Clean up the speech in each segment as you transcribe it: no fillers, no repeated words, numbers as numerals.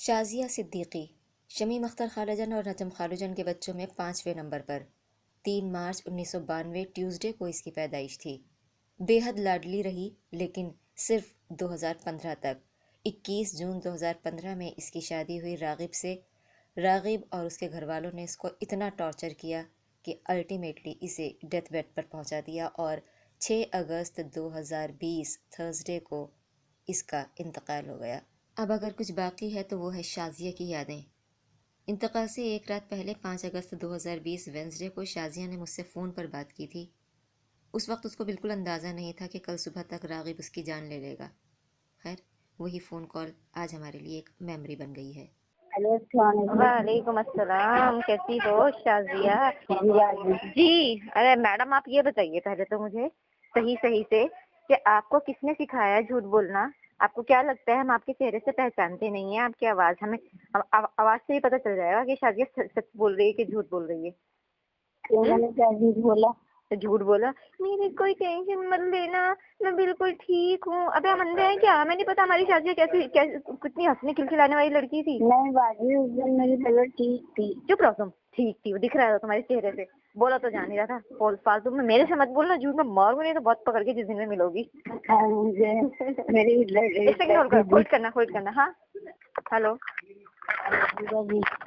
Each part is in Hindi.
शाज़िया सिद्दीकी शमीम अख्तर खालाजान और नजम खालाजान के बच्चों में 5वें नंबर पर। 3 मार्च 1992 ट्यूसडे को इसकी पैदाइश थी। बेहद लाडली रही लेकिन सिर्फ 2015 तक। 21 जून 2015 में इसकी शादी हुई रागिब से। रागिब और उसके घर वालों ने इसको इतना टॉर्चर किया कि अल्टीमेटली इसे डेथ बेड पर पहुंचा दिया और 6 अगस्त 2020 थर्सडे को इसका इंतकाल हो गया। अब अगर कुछ बाकी है तो वो है शाज़िया की यादें। इंतकाल से एक रात पहले 5 अगस्त 2020 वेंसडे को शाज़िया ने मुझसे फ़ोन पर बात की थी। उस वक्त उसको बिल्कुल अंदाज़ा नहीं था कि कल सुबह तक रागिब उसकी जान ले लेगा। खैर, वही फ़ोन कॉल आज हमारे लिए एक मेमोरी बन गई है। हेलो, वालेकुम अस्सलाम। कैसी हो शाज़िया? जी, अरे मैडम आप ये बताइए पहले तो मुझे सही सही से कि आपको किसने सिखाया झूठ बोलना? आपको क्या लगता है हम आपके चेहरे से पहचानते नहीं है? आपकी आवाज हमें आवाज से ही पता चल जाएगा कि शाज़िया सच बोल रही है कि झूठ बोल रही है। मैंने क्या झूठ बोला? तो झूठ बोला, मेरी कोई टेंशन मत लेना, मैं बिल्कुल ठीक हूँ। अबे हम अंधे हैं क्या? हमें नहीं पता हमारी शाज़िया कैसी कितनी हंसने खिलखिलाने वाली लड़की थी। नहीं बाजी, उस दिन मेरी तबीयत ठीक थी। चुप रहो तुम। ठीक थी, वो दिख रहा है तुम्हारे चेहरे से। बोला तो जान ही रहा था। फालतू में मेरे से मत बोलना, झूठ में मारूंगी नहीं तो बहुत पकड़ के जिस दिन में मिलोगी। मुझे मेरी एक सेकंड होल्ड करना। हाँ हेलो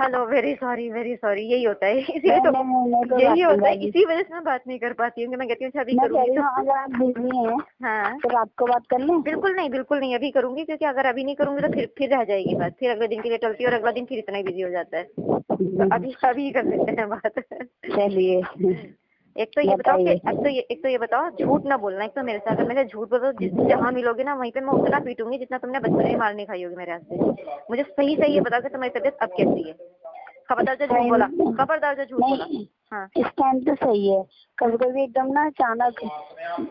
हेलो, वेरी सॉरी यही होता है, इसीलिए तो यही होता है, इसी वजह से मैं बात नहीं कर पाती हूँ। मैं कहती हूँ अभी करूंगी। अगर आप बिजी हैं हाँ तो रात को बात कर लें। बिल्कुल नहीं अभी करूंगी, क्योंकि अगर अभी नहीं करूंगी तो फिर रह जाएगी बात, फिर अगले दिन के लिए टलती है और अगला दिन फिर इतना ही बिजी हो जाता है। तो अभी कर लेते हैं बात। चलिए, एक तो ये बताओ झूठ ना बोलना। एक तो मेरे साथ मेरे झूठ बोलो, जहाँ मिलोगे ना वहीं पे मैं उतना पीटूंगी जितना तुमने बचपन में मार नहीं खाई होगी मेरे हाथ से। मुझे सही ये बताओ कि तुम्हारी तबीयत अब कैसी है? खबरदार जो झूठ बोला, खबरदार जो झूठ बोला। हाँ इस टाइम तो सही है। कभी कभी एकदम ना अचानक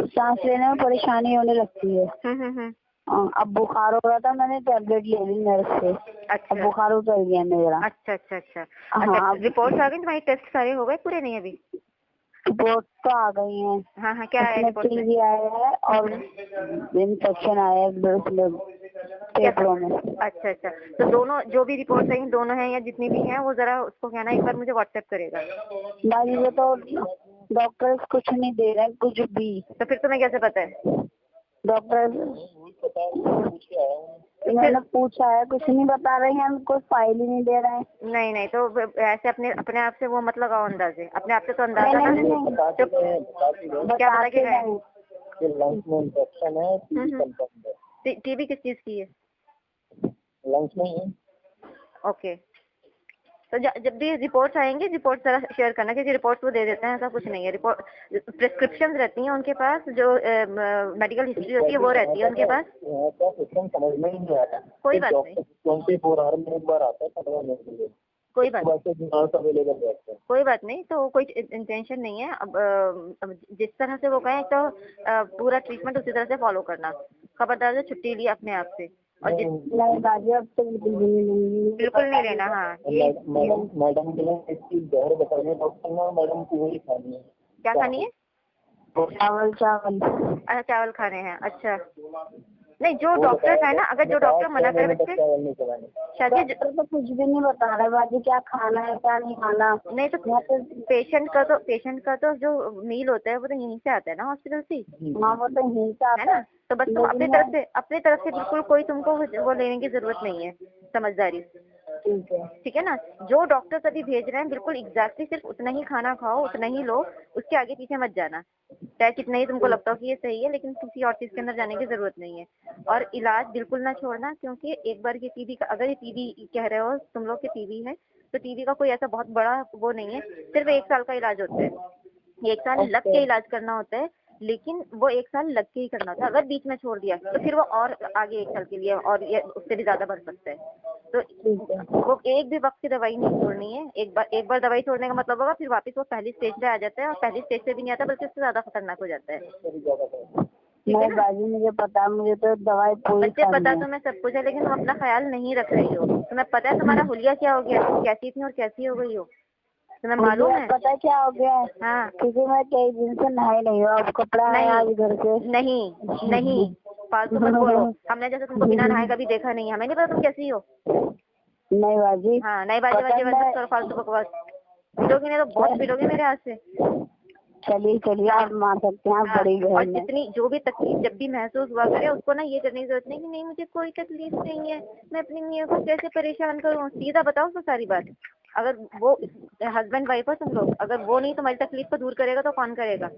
सांस लेने में परेशानी होने लगती है। अब बुखार हो रहा था, मैंने टैबलेट ले ली नर्स से। अच्छा, अब बुखार उतर गया मेरा। अच्छा। हाँ, रिपोर्ट आ गई तुम्हारी? टेस्ट सारे हो गए पूरे? नहीं अभी? रिपोर्ट तो आ गई है। हाँ क्या है रिपोर्ट में? टीबी आया है और इन्फेक्शन आया है फेफड़ों में। अच्छा तो दोनों जो भी रिपोर्ट आई दोनों हैं या जितनी भी हैं वो जरा उसको कहना एक बार मुझे व्हाट्सएप करेगा। भाई वो तो डॉक्टर कुछ नहीं दे रहे हैं, कुछ भी। तो फिर तुम्हें कैसे पता है? डॉक्टर मैंने पूछा है, कुछ नहीं बता रहे हैं, कोई फाइल ही नहीं दे रहे हैं। नहीं तो ऐसे अपने आप से वो मत लगाओ अंदाजे। अपने आप से तो अंदाजा ना तो क्या पता कि लंग्स में इन्फेक्शन है। टीबी किस चीज की है? लंग्स में है। ओके, तो जब भी रिपोर्ट्स आएंगे रिपोर्ट जरा शेयर करना, क्योंकि रिपोर्ट्स वो दे देते हैं, ऐसा कुछ नहीं है। रिपोर्ट प्रिस्क्रिप्शन रहती हैं उनके पास, जो मेडिकल हिस्ट्री होती है वो रहती है उनके पास। समझ में ही नहीं आता। कोई बात नहीं, 24 आवर में एक बार आता है। कोई बात नहीं, तो कोई इंटेंशन नहीं है। अब जिस तरह से वो कहें तो पूरा ट्रीटमेंट उसी तरह से फॉलो करना। खबरदार से छुट्टी ली अपने आप से और बिल्कुल नहीं लेना। हाँ मैडम के लिए इसकी जहर बताइए डॉक्टर ने, मैडम को वही खानी है। क्या खानी है? चावल। अच्छा चावल खाने हैं। अच्छा नहीं, जो डॉक्टर है ना, अगर जो डॉक्टर मना करे बच्चे शायद तो कुछ भी नहीं बता रहा बाजी, क्या खाना है क्या नहीं खाना। नहीं तो पेशेंट का तो जो मील होता है वो तो यहीं से आता है ना, हॉस्पिटल से। हाँ वो तो यहीं से है ना, तो बस तुम अपनी तरफ से बिल्कुल कोई तुमको वो लेने की जरूरत नहीं है, समझदारी। ठीक है ना, जो डॉक्टर सभी भेज रहे हैं बिल्कुल एग्जैक्टली सिर्फ उतना ही खाना खाओ, उतना ही लो, उसके आगे पीछे मत जाना। चाहे कितना ही तुमको लगता हो कि ये सही है, लेकिन किसी और चीज के अंदर जाने की जरूरत नहीं है। और इलाज बिल्कुल ना छोड़ना, क्योंकि एक बार की टीबी का, अगर ये टीबी कह रहे हो तुम लोग की टीबी है, तो टीबी का कोई ऐसा बहुत बड़ा वो नहीं है। सिर्फ 1 साल का इलाज होता है, 1 साल लग के इलाज करना होता है, लेकिन वो 1 साल लग के ही करना होता है। अगर बीच में छोड़ दिया तो फिर वो और आगे 1 साल के लिए और ये उससे भी ज्यादा बढ़ सकता है। तो वो एक भी वक्त की दवाई नहीं छोड़नी है। एक बार दवाई छोड़ने का मतलब होगा फिर वापस वो पहली स्टेज पे आ जाता है, और पहली स्टेज पे भी नहीं आता बल्कि उससे ज्यादा खतरनाक हो जाता है। नहीं बाजी मुझे पता, मुझे तो दवाई पूरी बच्चे पता तुम्हें सब कुछ है, लेकिन तुम अपना ख्याल नहीं रख रही हो। तुम्हें पता है तुम्हारा हुलिया क्या हो गया, तुम कैसी थी और कैसी हो गई हो, तुम्हें मालूम है? पता है क्या हो गया है? हाँ, क्योंकि मैं कई दिन से नहाई नहीं हूँ, अब कपड़ा है आज घर के। नहीं फालतू मत बोलो। हमने जैसे तुमको बिना नहाए कभी देखा नहीं है, हमें नहीं पता तुम कैसी हो। नहीं बाजी, हाँ नहीं बाजी बाजी पसंद है। बंद करो, फालतू बकवास। पीटोगी नहीं तो बहुत पीटोगी मेरे हाथ से। चलिए चलिए, आप मार सकते हैं, आप हाँ, बड़ी और बहन है। जितनी जो भी तकलीफ जब भी महसूस हुआ करे उसको ना ये करने की जरूरत नहीं कि नहीं मुझे कोई तकलीफ नहीं है, मैं अपनी मियाँ को कैसे परेशान करूँ। सीधा बताओ उसको सारी बात। अगर वो हस्बैंड वाइफ हो तुम लोग, अगर वो नहीं तुम्हारी तकलीफ को दूर करेगा तो कौन करेगा?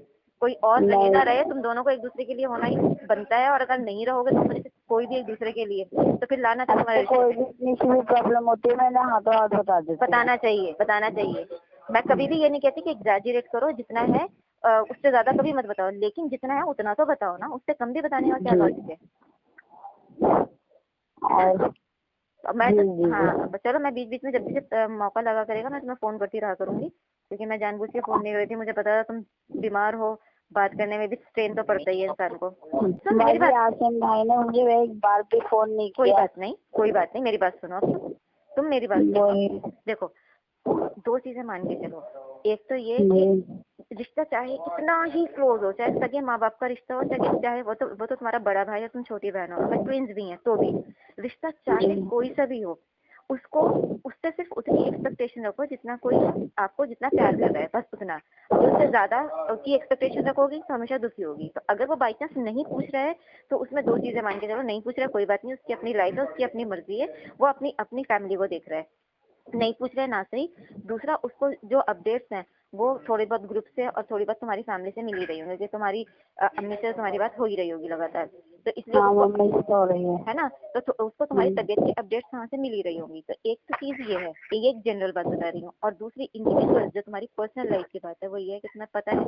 कोई और रहे ना रहे, तुम दोनों को एक दूसरे के लिए होना ही बनता है। और अगर नहीं रहोगे तुम में से कोई भी एक दूसरे के लिए, तो फिर लाना था तुम्हारे आपको कोई भी इतनी सी भी प्रॉब्लम होती है, मैंने हाथों हाथ बता देती हूँ। बताना चाहिए, बताना चाहिए। मैं कभी भी ये नहीं कहती कि एग्जैजरेट करो, जितना है उससे ज्यादा कभी मत बताओ, लेकिन जितना है उतना तो बताओ ना, उससे कम भी बताने का क्या जी। लॉजिक है? और अब मैं जी तो जी जी। हाँ चलो, मैं बीच बीच में जब भी मौका लगा करेगा मैं तुम्हें फोन करती रहा करूंगी, क्योंकि मैं जानबूझ के फोन नहीं कर रही थी। मुझे पता था तुम बीमार हो, बात करने में भी स्ट्रेन तो पड़ता ही है इंसान को। सुन मेरी बाजी, बात, आसिम भाई ने मुझे एक बार भी फोन नहीं कोई किया। बात नहीं, कोई बात नहीं, मेरी बात सुनो। अब तुम मेरी बात सुनो। बोलिए। देखो, दो चीजें मान के चलो। एक तो ये जी। कि रिश्ता चाहे कितना ही क्लोज हो, चाहे सगे माँ बाप का रिश्ता हो, चाहे वो तो तुम्हारा बड़ा भाई है, तुम छोटी बहन हो, अगर ट्विंस भी हैं तो भी, रिश्ता चाहे जी। कोई सा भी हो, उसको उससे सिर्फ उतनी एक्सपेक्टेशन रखो जितना कोई आपको जितना प्यार कर रहा है, बस उतना। जो उससे ज्यादा की एक्सपेक्टेशन रखोगी तो हमेशा दुखी होगी। तो अगर वो बाई चांस नहीं पूछ रहा है तो उसमें दो चीजें मान के चलो, नहीं पूछ रहा है कोई बात नहीं, उसकी अपनी लाइफ है, उसकी अपनी मर्जी है, वो अपनी अपनी फैमिली को देख रहा है, नहीं पूछ रहे ना सही। दूसरा, उसको जो अपडेट्स हैं वो थोड़ी बहुत ग्रुप से और थोड़ी बहुत तुम्हारी फैमिली से मिल ही रही होंगी, तुम्हारी अम्मी से तुम्हारी बात हो ही रही होगी लगातार, तो इसलिए हाँ, उसको मम्मी से तो हो रही है ना, तो उसको तुम्हारी तबीयत की अपडेट्स वहाँ से मिल ही रही होंगी। तो एक तो चीज ये है, ये एक जनरल बात बता रही हूँ। और दूसरी इंडिविजुअल जो तुम्हारी पर्सनल लाइफ की बात है, वो ये है कि तुम्हें पता है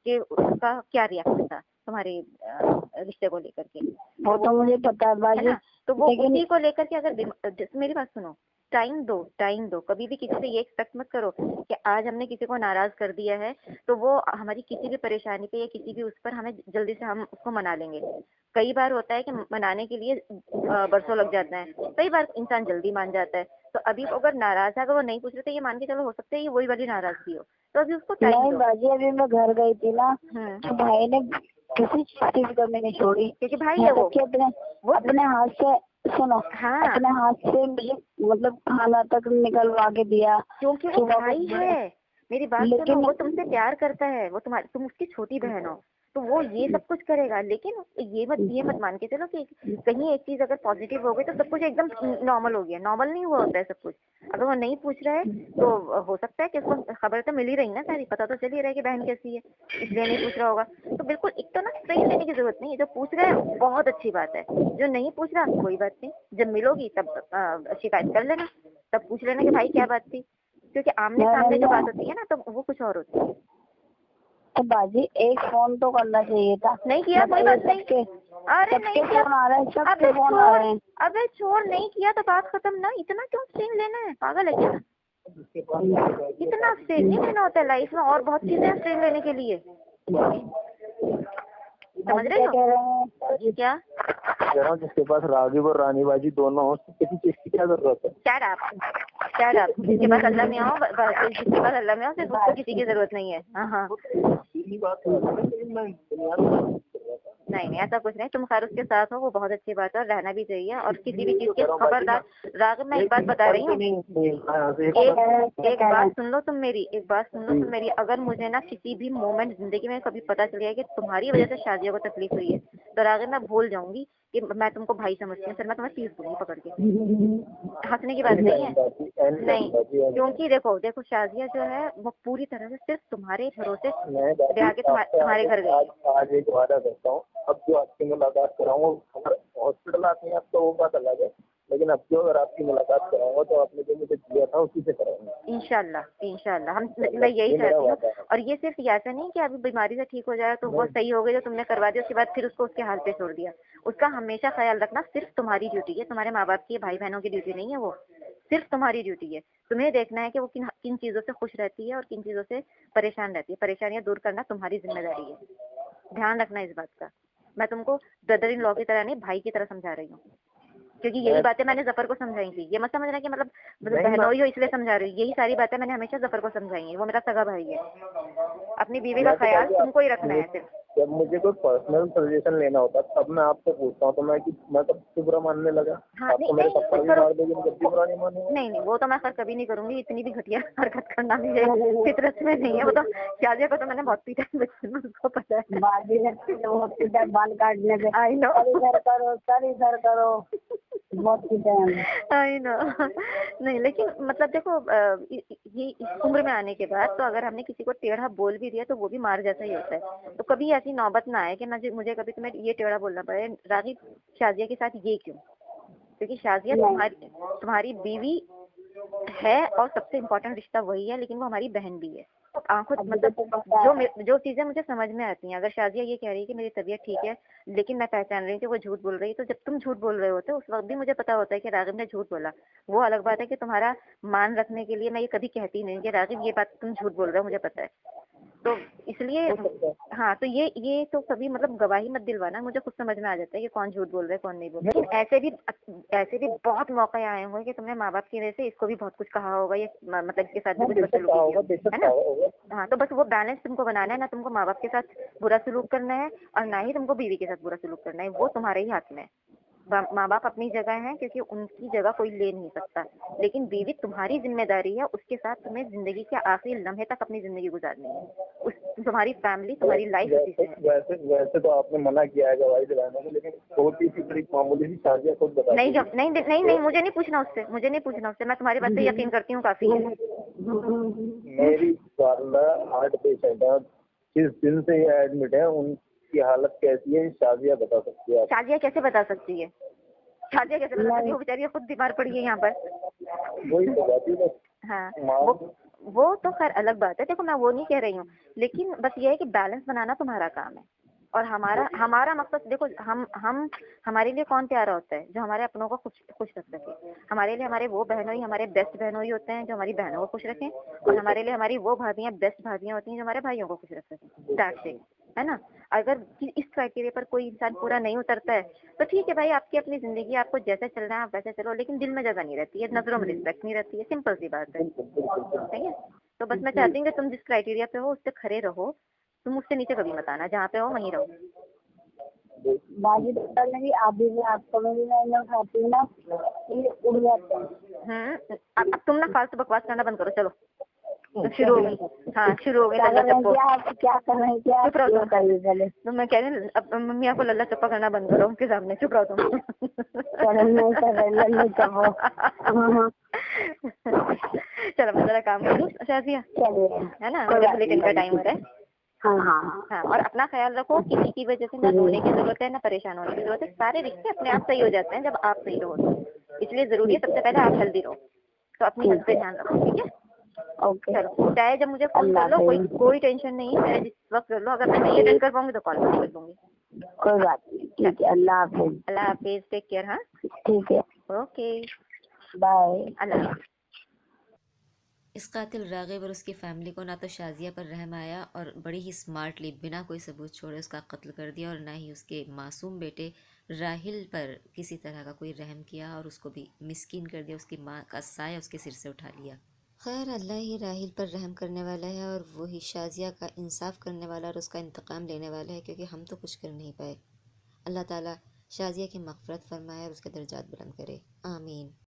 कि उसका क्या रिएक्शन था तुम्हारे रिश्ते को लेकर के, वो तो मुझे पता है है बाजी, ना। तो वो लेकिन उसी को लेकर के अगर मेरी बात सुनो, टाइम दो, टाइम दो। कभी भी किसी से ये एक्सपेक्ट मत करो कि आज हमने किसी को नाराज कर दिया है तो वो हमारी किसी भी परेशानी पे या किसी भी उस पर हमें जल्दी से हम उसको मना लेंगे। कई बार होता है कि मनाने के लिए बरसों लग जाते हैं, कई बार इंसान जल्दी मान जाता है। तो अभी वो अगर नाराज है, अगर वो नहीं पूछ रहे तो ये मान के चलो हो सकता है ये वही वाली नाराजगी हो, तो अभी उसको टाइम नहीं दो। बाजी, अभी मैं घर गई थी ना, तो भाई ने किसी चीज की भी कमी नहीं छोड़ी। क्योंकि भाई है यहाँ वो तक कि अपने हाथ से, सुनो, हाँ, अपने हाथ से मुझे मतलब खाना तक निकलवा के दिया। क्योंकि वो सुबह भाई को है। मेरी बात सुनो, लेकिन वो तुमसे प्यार करता है, वो तुम उसकी छोटी बहन हो, तो वो ये सब कुछ करेगा। लेकिन ये मत मान के चलो कि कहीं एक चीज अगर पॉजिटिव हो गई तो सब कुछ एकदम नॉर्मल हो गया। नॉर्मल नहीं हुआ होता है सब कुछ। अगर वो नहीं पूछ रहा है तो हो सकता है कि उसको खबर तो मिल ही रही ना सारी, पता तो चल ही रहा है कि बहन कैसी है, इसलिए नहीं पूछ रहा होगा। तो बिल्कुल एक तो ना स्ट्रेस लेने की जरूरत नहीं है। जो पूछ रहा है बहुत अच्छी बात है, जो नहीं पूछ रहा कोई बात नहीं, जब मिलोगी तब शिकायत कर लेना, तब पूछ लेना कि भाई क्या बात थी, क्योंकि आमने सामने जो बात होती है ना तो वो कुछ और होती है। तो बाजी एक फोन तो करना चाहिए था। नहीं किया, कोई बात नहीं। अरे सबके नहीं किया, फोन आ रहे हैं, सबके अबे फोन आ रहे छोड़, हैं। अबे छोड़, नहीं किया तो बात खत्म ना। इतना क्यों स्ट्रेन लेना है, पागल है क्या? इतना स्ट्रेन नहीं लेना होता है लाइफ में, और बहुत चीजें हैं स्ट्रेन लेने के लिए, समझ रहे क्या हो कह रहे हैं? क्या? कह रहा हूँ जिसके पास रागिब और रानी बाजी दोनों हो, उसको किसी चीज की क्या जरूरत है? क्या आप जिसके पास अल्लाह में हो, जिसके पास अल्लाह में हो, सिर्फ उसको किसी की जरूरत नहीं है। हाँ, सीधी बात है, लेकिन मैं दुनिया में बात कर रहा था। नहीं ऐसा कुछ नहीं, तुम खैर उसके साथ हो, वो बहुत अच्छी बात है और रहना भी चाहिए। और किसी भी चीज के खबरदार, रागिब मैं एक बात बता रही हूँ, एक बात सुन लो तुम मेरी, एक बात सुन लो तुम मेरी। अगर मुझे ना किसी भी मोमेंट जिंदगी में कभी पता चल गया कि तुम्हारी वजह से शादियों को तकलीफ हुई है, तो रागिब मैं भूल जाऊंगी कि मैं तुमको भाई समझती हूँ, फिर मैं तुम्हें पीस दूंगी पकड़ के। हंसने की बात नहीं है, नहीं, क्योंकि देखो देखो शादिया जो है वो पूरी तरह से सिर्फ तुम्हारे भरोसे ब्याह के तुम्हारे घर गई। आज एक वादा करता हूँ, अब जो आपकी मुलाकात कराऊंगा, अगर हॉस्पिटल आती है अब तो वो बात अलग है, लेकिन अब जो अगर आपकी मुलाकात कराऊंगा तो आपने जो मुझे दिया था उसी से कराऊंगा। इंशाल्लाह इंशाल्लाह, मैं यही चाहती हूँ। और ये सिर्फ ऐसा नहीं कि अभी बीमारी से ठीक हो जाए तो वो सही हो गई, जो तुमने करवा दिया उसके बाद फिर उसको उसके हाल पे छोड़ दिया। उसका हमेशा ख्याल रखना सिर्फ तुम्हारी ड्यूटी है, तुम्हारे माँ बाप की, भाई बहनों की ड्यूटी नहीं है, वो सिर्फ तुम्हारी ड्यूटी है। तुम्हें देखना है कि वो किन किन चीजों से खुश रहती है और किन चीजों से परेशान रहती है। परेशानियां दूर करना तुम्हारी जिम्मेदारी है, ध्यान रखना इस बात का। मैं तुमको ब्रदर इन लॉ की तरह नहीं, भाई की तरह समझा रही हूँ, क्योंकि यही बातें मैंने जफर को समझाई थी। ये मत समझना कि मतलब बहनोई हो इसलिए समझा रही हूँ, यही सारी बातें मैंने हमेशा जफर को समझाई है, वो मेरा सगा भाई है। अपनी बीवी का ख्याल तुमको ही रखना है सिर्फ। जब मुझे कोई पर्सनल सजेशन लेना होता तब मैं आपसे पूछता हूँ, तो मैं कब से बुरा मानने लगा? हाँ, आप तो मेरे नहीं थप्पड़ भी करो। मार दोगे, मैं जब भी बुरा नहीं मानूंगा। नहीं नहीं, वो तो मैं खैर कभी नहीं करूंगी, इतनी भी घटिया हरकत करना मेरे फितरत में नहीं है। वो तो शाजिया को तो मैंने बहुत पीटा है बचपन में, उसको पता है। बाजी लगती है वो सीधा बाल काटने पे। आई नो, सर इधर करो, सर इधर करो, बहुत पीटे हैं हमें। I know. नहीं लेकिन मतलब देखो, ये इस उम्र में आने के बाद तो अगर हमने किसी को टेढ़ा बोल भी दिया तो वो भी मार जैसा ही होता है। तो कभी ऐसी नौबत ना आए कि मुझे कभी तुम्हें ये टेढ़ा बोलना पड़े, रागिब शाजिया के साथ ये क्यों? क्योंकि शाजिया तुम्हारी बीवी है और सबसे इम्पोर्टेंट रिश्ता वही है, लेकिन वो हमारी बहन भी है। तो आंखों मतलब जो चीजें मुझे समझ में आती हैं, अगर शाजिया ये कह रही है कि मेरी तबीयत ठीक है लेकिन मैं पहचान रही हूँ कि वो झूठ बोल रही है, तो जब तुम झूठ बोल रहे होते हो उस वक्त भी मुझे पता होता है कि रागिब ने झूठ बोला। वो अलग बात है कि तुम्हारा मान रखने के लिए मैं ये कभी कहती नहीं कि रागिब ये बात तुम झूठ बोल रहे हो, मुझे पता है। तो इसलिए हाँ, तो ये तो कभी मतलब गवाही मत दिलवाना, मुझे खुद समझ में आ जाता है कि कौन झूठ बोल रहा है कौन नहीं बोल रहा है। लेकिन ऐसे भी बहुत मौके आए होंगे कि तुमने माँ बाप की वजह से इसको भी बहुत कुछ कहा होगा, ये मतलब इसके साथ भी कुछ बदसलूकी की, है ना? हाँ, तो बस वो बैलेंस तुमको बनाना है, ना तुमको माँ बाप के साथ बुरा सलूक करना है और ना ही तुमको बीवी के साथ बुरा सलूक करना है, वो तुम्हारे ही हाथ में है। माँ बाप अपनी जगह है क्योंकि उनकी जगह कोई ले नहीं सकता, लेकिन बीवी तुम्हारी जिम्मेदारी है, उसके साथ तुम्हें जिंदगी के आखिरी लम्हे तक अपनी जिंदगी गुजारनी है। उस तुम्हारी फैमिली, तुम्हारी लाइफ उसी से है। वैसे तो आपने मना किया है गवाही दिलाने में, लेकिन छोटी सी बड़ी मामूली सी शादियाँ खुद बता नहीं, दीजिए। जब नहीं, मुझे नहीं पूछना उससे, मैं तुम्हारी बात पे यकीन करती हूँ, काफी है। मेरी वालदा हार्ट पेशेंट है, जिस दिन से ये एडमिट है उनकी हालत कैसी है शादियाँ बता सकती है आप? शाजिया कैसे बता सकती है? वो बेचारी खुद बीमार पड़ी है यहाँ पर। वही तो बात है बस। हाँ, माँ- वो तो खैर अलग बात है, देखो मैं वो नहीं कह रही हूँ, लेकिन बस ये है कि बैलेंस बनाना तुम्हारा काम है। और हमारा मकसद देखो, हम हमारे लिए कौन प्यारा होता है? जो हमारे अपनों को खुश खुश रख सके। हमारे लिए हमारे वो बहनों ही, हमारे बेस्ट बहनों ही होते हैं जो हमारी बहनों को खुश रखें, और हमारे लिए हमारी वो भाभियां बेस्ट भाभियां होती हैं जो हमारे भाइयों को खुश रख सकें। दैट्स इट, है ना? अगर इस क्राइटेरिया पर कोई इंसान पूरा नहीं उतरता है तो ठीक है भाई, आपकी अपनी जिंदगी, आपको जैसे चलना है आप वैसे चलो, लेकिन दिल में जगह नहीं रहती है, नजरों में रिस्पेक्ट नहीं रहती है, सिंपल सी बात है। ठीक है, तो बस मैं चाहती हूँ कि तुम जिस क्राइटेरिया पे हो उस पे खड़े रहो, तुम उससे नीचे कभी मत आना, जहाँ पे हो वहीं रहो। बाजी डॉक्टर ने भी आप भी आपको भी मैं खाती हूँ ना, ये उड़ जाते हैं। अब तुम ना फालतू बकवास करना बंद करो, चलो शुरू हो गई। हाँ, शुरू हो गई लल्ला चप्पो। क्या कर रहे हैं, क्या चुप रहो बताइए पहले। तो मैं कह रही हूँ, अब मम्मी आपको लल्ला चप्पा करना बंद करो उनके सामने, चुप रहो तुम। नहीं कर रहे, लल्लू चप्पो। चलो मैं जरा काम करूँ शाजिया, चलिए, है ना? मुझे बुलेटिन का टाइम हो रहा है। हाँ हाँ हाँ, और अपना ख्याल रखो, किसी की वजह से ना रोने की जरूरत है ना परेशान होने की जरूरत है, सारे रिश्ते अपने आप सही हो जाते हैं जब आप सही रहो तो। इसलिए जरूरी है सबसे पहले आप हेल्दी रहो, तो अपनी हेल्थ पे ध्यान रखो, ठीक है? ओके, चलो, चाहे जब मुझे फोन कर लो, कोई टेंशन नहीं है, चाहे जिस वक्त कर लो, अगर मैं नहीं अटेंड कर पाऊंगी तो कॉल कर दूंगी। कोई बात नहीं, ठीक है, अल्लाह हाफिज। अल्लाह हाफिज, टेक केयर। हाँ, ठीक है, ओके, बाय। अल्लाह हाफिज। इस कातिल रागिब और उसकी फैमिली को ना तो शाजिया पर रहम आया और बड़ी ही स्मार्टली बिना कोई सबूत छोड़े उसका कत्ल कर दिया, और ना ही उसके मासूम बेटे राहिल पर किसी तरह का कोई रहम किया और उसको भी मिस्कीन कर दिया, उसकी माँ का साया उसके सिर से उठा लिया। खैर, अल्लाह ही राहिल पर रहम करने वाला है और वही शाजिया का इंसाफ करने वाला और उसका इंतकाम लेने वाला है, क्योंकि हम तो कुछ कर नहीं पाए। अल्लाह ताला शाजिया की मग़फ़िरत फरमाए और उसके दर्जात बुलंद करे, आमीन।